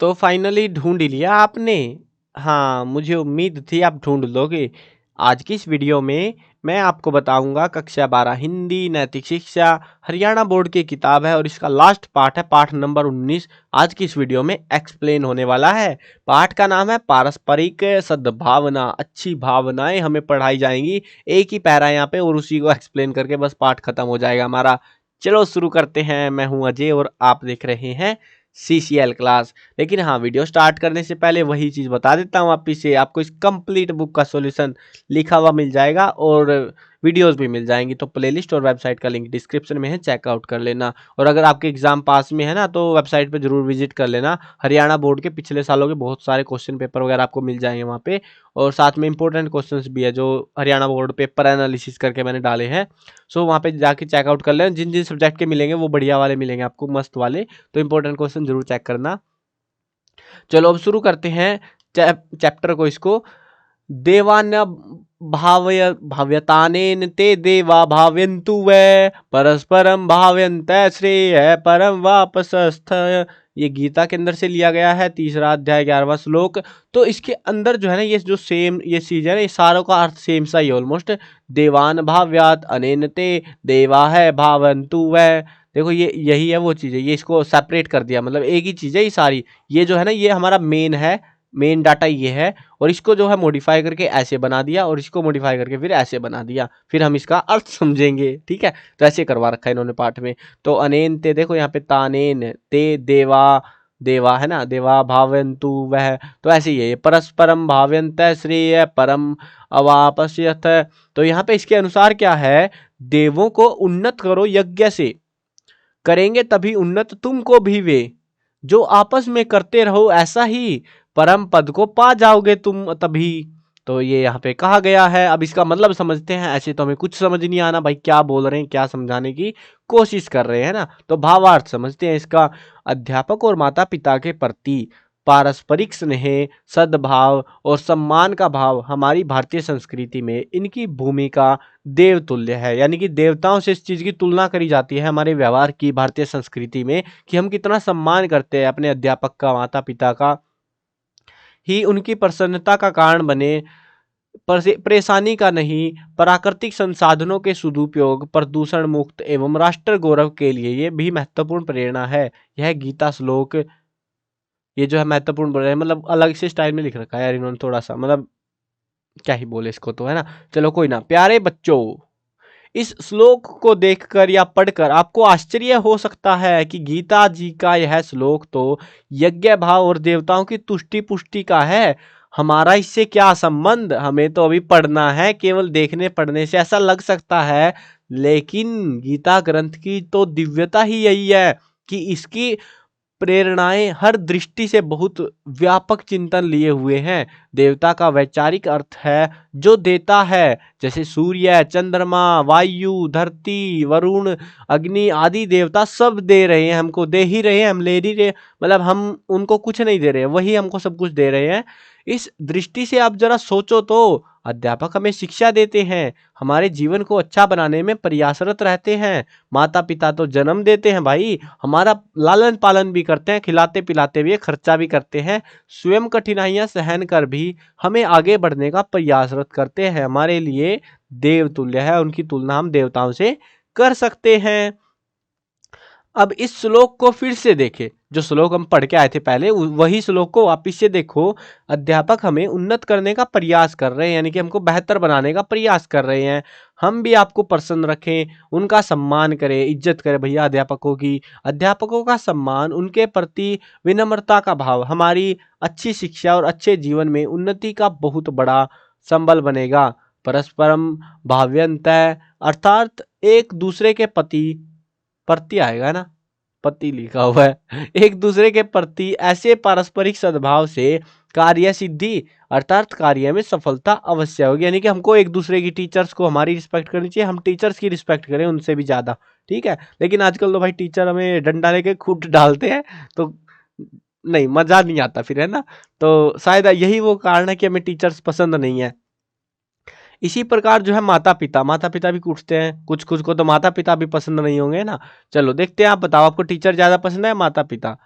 तो फाइनली ढूँढ ही लिया आपने। हाँ, मुझे उम्मीद थी आप ढूँढ लोगे। आज की इस वीडियो में मैं आपको बताऊँगा कक्षा 12 हिंदी नैतिक शिक्षा हरियाणा बोर्ड की किताब है और इसका लास्ट पार्ट है, पाठ नंबर 19 आज की इस वीडियो में एक्सप्लेन होने वाला है। पाठ का नाम है पारस्परिक सद्भावना, अच्छी भावनाएँ हमें पढ़ाई जाएँगी। एक ही पैरा यहाँ पे और उसी को एक्सप्लेन करके बस पाठ खत्म हो जाएगा हमारा। चलो शुरू करते हैं। मैं हूँ अजय और आप देख रहे हैं सीसीएल क्लास। लेकिन हाँ, वीडियो स्टार्ट करने से पहले वही चीज़ बता देता हूँ वापिस से, आपको इस कंप्लीट बुक का सॉल्यूशन लिखा हुआ मिल जाएगा और वीडियोस भी मिल जाएंगी। तो प्लेलिस्ट और वेबसाइट का लिंक डिस्क्रिप्शन में है, चेकआउट कर लेना। और अगर आपके एग्जाम पास में है ना, तो वेबसाइट पे जरूर विजिट कर लेना। हरियाणा बोर्ड के पिछले सालों के बहुत सारे क्वेश्चन पेपर वगैरह आपको मिल जाएंगे वहाँ पे, और साथ में इंपॉर्टेंट क्वेश्चंस भी है जो हरियाणा बोर्ड पेपर एनालिसिस करके मैंने डाले हैं। सो वहाँ पे जाके चेकआउट कर लेना। जिन जिन सब्जेक्ट के मिलेंगे वो बढ़िया वाले मिलेंगे आपको, मस्त वाले। तो इंपॉर्टेंट क्वेश्चन जरूर चेक करना। चलो अब शुरू करते हैं चैप्टर को। इसको देवान भाव्यतानेन ते देवा भाव्यन्तु वै परस्परम भाव्यन्त श्रेय परम वापसस्थ। ये गीता के अंदर से लिया गया है, तीसरा अध्याय 11वां श्लोक। तो इसके अंदर जो है ना, ये जो सेम ये चीज है ना, ये सारों का अर्थ सेम सा ही ऑलमोस्ट। देवान भाव्यात अनेन ते देवा है भावन्तु वै। देखो ये यही है वो चीज़ है, ये इसको सेपरेट कर दिया, मतलब एक ही चीज़ है ये सारी। ये जो है ना, ये हमारा मेन है, मेन डाटा ये है। और इसको जो है मॉडिफाई करके ऐसे बना दिया और इसको मॉडिफाई करके फिर ऐसे बना दिया, फिर हम इसका अर्थ समझेंगे। ठीक है, तो ऐसे करवा रखा है इन्होंने पाठ में। तो अनेन ते देखो यहाँ पे तानेन ते देवा, देवा है ना, देवा भावयन्तु वह। तो ऐसे ही है ये, परस्परम भावयन्त श्रेय परम अवापस्यथ। तो यहाँ पे इसके अनुसार क्या है, देवों को उन्नत करो यज्ञ से, करेंगे तभी उन्नत तुमको भी वे। जो आपस में करते रहो ऐसा ही, परम पद को पा जाओगे तुम तभी। तो ये यहाँ पे कहा गया है। अब इसका मतलब समझते हैं। ऐसे तो हमें कुछ समझ नहीं आना भाई, क्या बोल रहे हैं, क्या समझाने की कोशिश कर रहे हैं ना। तो भावार्थ समझते हैं इसका। अध्यापक और माता पिता के प्रति पारस्परिक स्नेह, सद्भाव और सम्मान का भाव हमारी भारतीय संस्कृति में इनकी भूमिका देवतुल्य है। यानी कि देवताओं से इस चीज़ की तुलना करी जाती है हमारे व्यवहार की, भारतीय संस्कृति में, कि हम कितना सम्मान करते हैं अपने अध्यापक का, माता पिता का। ही उनकी प्रसन्नता का कारण बने, परेशानी का नहीं। प्राकृतिक संसाधनों के सदुपयोग, प्रदूषण मुक्त एवं राष्ट्र गौरव के लिए ये भी महत्वपूर्ण प्रेरणा है। यह गीता श्लोक, ये जो है महत्वपूर्ण बोल रहे हैं, मतलब अलग से स्टाइल में लिख रखा है यार इन्होंने, थोड़ा सा मतलब क्या ही बोले इसको, तो है ना। चलो कोई ना। प्यारे बच्चों, इस श्लोक को देखकर या पढ़कर आपको आश्चर्य हो सकता है कि गीता जी का यह श्लोक तो यज्ञ भाव और देवताओं की तुष्टि पुष्टि का है। हमारा इससे क्या संबंध, हमें तो अभी पढ़ना है। केवल देखने पढ़ने से ऐसा लग सकता है, लेकिन गीता ग्रंथ की तो दिव्यता ही यही है कि इसकी प्रेरणाएं हर दृष्टि से बहुत व्यापक चिंतन लिए हुए हैं। देवता का वैचारिक अर्थ है जो देता है, जैसे सूर्य, चंद्रमा, वायु, धरती, वरुण, अग्नि आदि देवता सब दे रहे हैं हमको, दे ही रहे हैं, हम ले ही रहे, मतलब हम उनको कुछ नहीं दे रहे हैं, वही हमको सब कुछ दे रहे हैं। इस दृष्टि से आप जरा सोचो तो, अध्यापक हमें शिक्षा देते हैं, हमारे जीवन को अच्छा बनाने में प्रयासरत रहते हैं। माता पिता तो जन्म देते हैं भाई, हमारा लालन पालन भी करते हैं, खिलाते पिलाते भी, खर्चा भी करते हैं, स्वयं कठिनाइयां सहन कर भी हमें आगे बढ़ने का प्रयासरत करते हैं। हमारे लिए देवतुल्य है, उनकी तुलना हम देवताओं से कर सकते हैं। अब इस श्लोक को फिर से देखें, जो श्लोक हम पढ़ के आए थे पहले, वही श्लोक को वापिस से देखो। अध्यापक हमें उन्नत करने का प्रयास कर रहे हैं, यानी कि हमको बेहतर बनाने का प्रयास कर रहे हैं। हम भी आपको प्रसन्न रखें, उनका सम्मान करें, इज्जत करें भैया अध्यापकों की। अध्यापकों का सम्मान, उनके प्रति विनम्रता का भाव हमारी अच्छी शिक्षा और अच्छे जीवन में उन्नति का बहुत बड़ा संबल बनेगा। परस्परम भाव्यंत, अर्थात एक दूसरे के प्रति आएगा ना, पति लिखा हुआ है, एक दूसरे के प्रति ऐसे पारस्परिक सद्भाव से कार्य सिद्धि, अर्थात कार्य में सफलता अवश्य होगी। यानी कि हमको एक दूसरे की, टीचर्स को हमारी रिस्पेक्ट करनी चाहिए, हम टीचर्स की रिस्पेक्ट करें उनसे भी ज़्यादा। ठीक है, लेकिन आजकल तो भाई टीचर हमें डंडा लेके खूब डालते हैं, तो नहीं, मज़ा नहीं आता फिर, है ना। तो शायद यही वो कारण है कि हमें टीचर्स पसंद नहीं है। इसी प्रकार जो है माता पिता, माता पिता भी कूटते हैं, कुछ कुछ को तो माता पिता भी पसंद नहीं होंगे ना। चलो देखते हैं, आप बताओ, आपको टीचर ज्यादा पसंद है माता पिता?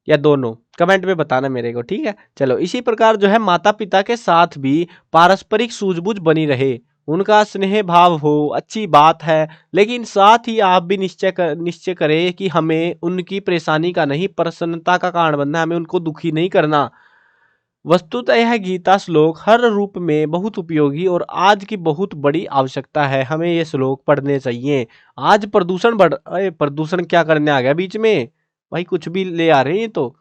या दोनों? कमेंट में बताना मेरे को, ठीक है। चलो, इसी प्रकार जो है माता पिता के साथ भी पारस्परिक सूझबूझ बनी रहे, उनका स्नेह भाव हो, अच्छी बात है, लेकिन साथ ही आप भी निश्चय करें कि हमें उनकी परेशानी का नहीं, प्रसन्नता का कारण बनना है, हमें उनको दुखी नहीं करना। वस्तुतः यह गीता श्लोक हर रूप में बहुत उपयोगी और आज की बहुत बड़ी आवश्यकता है, हमें ये श्लोक पढ़ने चाहिए। आज प्रदूषण अरे प्रदूषण क्या करने आ गया बीच में भाई, कुछ भी ले आ रहे हैं ये तो।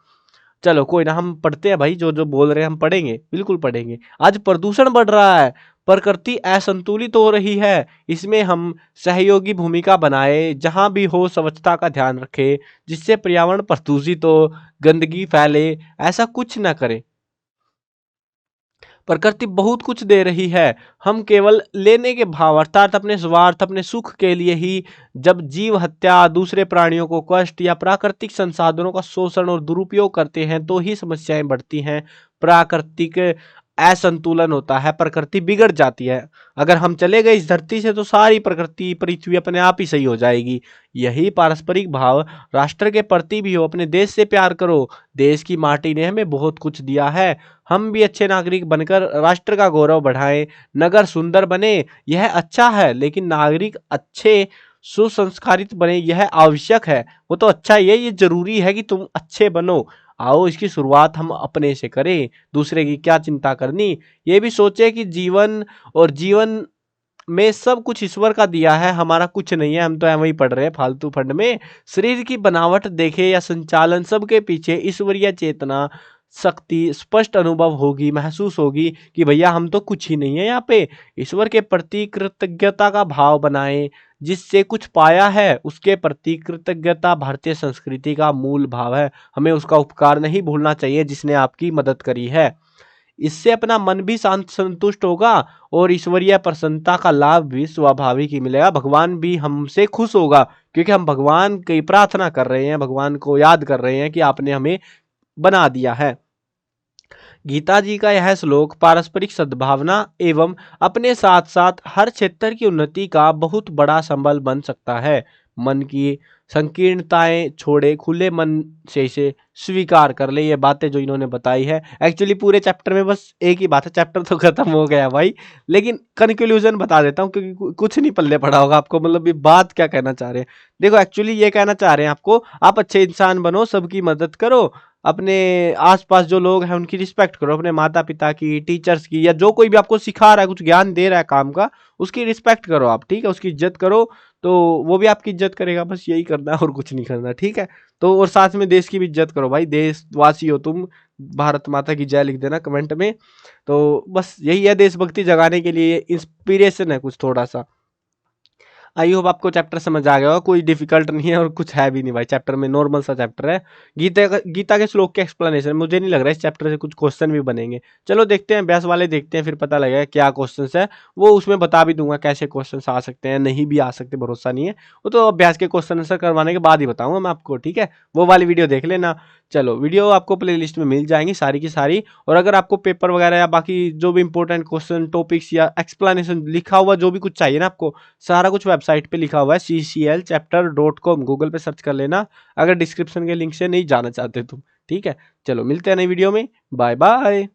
चलो कोई ना, हम पढ़ते हैं भाई, जो जो बोल रहे हैं हम पढ़ेंगे, बिल्कुल पढ़ेंगे। आज प्रदूषण बढ़ रहा है, प्रकृति असंतुलित हो रही है, इसमें हम सहयोगी भूमिका बनाए, जहां भी हो स्वच्छता का ध्यान रखें, जिससे पर्यावरण प्रदूषित हो, गंदगी फैले, ऐसा कुछ ना करें। प्रकृति बहुत कुछ दे रही है, हम केवल लेने के भाव अर्थात अपने स्वार्थ, अपने सुख के लिए ही जब जीव हत्या, दूसरे प्राणियों को कष्ट या प्राकृतिक संसाधनों का शोषण और दुरुपयोग करते हैं तो ही समस्याएं बढ़ती हैं। प्राकृतिक असंतुलन होता है, प्रकृति बिगड़ जाती है। अगर हम चले गए इस धरती से तो सारी प्रकृति, पृथ्वी अपने आप ही सही हो जाएगी। यही पारस्परिक भाव राष्ट्र के प्रति भी हो, अपने देश से प्यार करो, देश की माटी ने हमें बहुत कुछ दिया है, हम भी अच्छे नागरिक बनकर राष्ट्र का गौरव बढ़ाएं, नगर सुंदर बने, यह अच्छा है, लेकिन नागरिक अच्छे सुसंस्कारित बने यह आवश्यक है। वो तो अच्छा ही है, ये जरूरी है कि तुम अच्छे बनो। आओ इसकी शुरुआत हम अपने से करें, दूसरे की क्या चिंता करनी। ये भी सोचे कि जीवन में सब कुछ ईश्वर का दिया है, हमारा कुछ नहीं है, हम तो वही पढ़ रहे हैं फालतू फंड में। शरीर की बनावट देखे या संचालन, सबके पीछे ईश्वरीय चेतना शक्ति स्पष्ट अनुभव होगी, महसूस होगी कि भैया हम तो कुछ ही नहीं है यहाँ पे। ईश्वर के प्रति कृतज्ञता का भाव बनाएं, जिससे कुछ पाया है उसके प्रति कृतज्ञता भारतीय संस्कृति का मूल भाव है। हमें उसका उपकार नहीं भूलना चाहिए जिसने आपकी मदद करी है। इससे अपना मन भी शांत संतुष्ट होगा और ईश्वरीय प्रसन्नता का लाभ भी स्वाभाविक ही मिलेगा। भगवान भी हमसे खुश होगा, क्योंकि हम भगवान की प्रार्थना कर रहे हैं, भगवान को याद कर रहे हैं कि आपने हमें बना दिया है। गीता जी का यह श्लोक पारस्परिक सद्भावना एवं अपने साथ साथ हर क्षेत्र की उन्नति का बहुत बड़ा संबल बन सकता है। मन की संकीर्णताएं छोड़े, खुले मन से इसे स्वीकार कर ले। ये बातें जो इन्होंने बताई है, एक्चुअली पूरे चैप्टर में बस एक ही बात है, चैप्टर तो खत्म हो गया भाई, लेकिन कंक्लूजन बता देता हूँ क्योंकि कुछ नहीं पल्ले पड़ा होगा आपको, मतलब ये बात क्या कहना चाह रहे हैं। देखो एक्चुअली ये कहना चाह रहे हैं आपको, आप अच्छे इंसान बनो, सबकी मदद करो, अपने आसपास जो लोग हैं उनकी रिस्पेक्ट करो, अपने माता पिता की, टीचर्स की, या जो कोई भी आपको सिखा रहा है, कुछ ज्ञान दे रहा है काम का, उसकी रिस्पेक्ट करो आप, ठीक है, उसकी इज्जत करो, तो वो भी आपकी इज्जत करेगा। बस यही करना है और कुछ नहीं करना, ठीक है। तो और साथ में देश की भी इज्जत करो भाई, देशवासी हो तुम, भारत माता की जय लिख देना कमेंट में। तो बस यही है, देशभक्ति जगाने के लिए इंस्पिरेशन है कुछ थोड़ा सा। आई होप आपको चैप्टर समझ आ गया होगा, कोई डिफिकल्ट नहीं है और कुछ है भी नहीं भाई, चैप्टर में नॉर्मल सा चैप्टर है। गीता के श्लोक के एक्सप्लेनेशन, मुझे नहीं लग रहा है इस चैप्टर से कुछ क्वेश्चन भी बनेंगे। चलो देखते हैं, अभ्यास वाले देखते हैं, फिर पता लगेगा क्या क्वेश्चन है। वो उसमें बता भी दूंगा कैसे क्वेश्चन आ सकते हैं, नहीं भी आ सकते, भरोसा नहीं है। वो तो अभ्यास के क्वेश्चन आंसर करवाने के बाद ही बताऊंगा मैं आपको, ठीक है। वो वाली वीडियो देख लेना। चलो, वीडियो आपको प्लेलिस्ट में मिल जाएंगी सारी की सारी। और अगर आपको पेपर वगैरह या बाकी जो भी इंपॉर्टेंट क्वेश्चन, टॉपिक्स या एक्सप्लेनेशन लिखा हुआ जो भी कुछ चाहिए ना आपको, सारा कुछ वेबसाइट पे लिखा हुआ है, cclchapter.com, गूगल पे सर्च कर लेना अगर डिस्क्रिप्शन के लिंक से नहीं जाना चाहते तुम, ठीक है। चलो मिलते हैं नई वीडियो में, बाय बाय।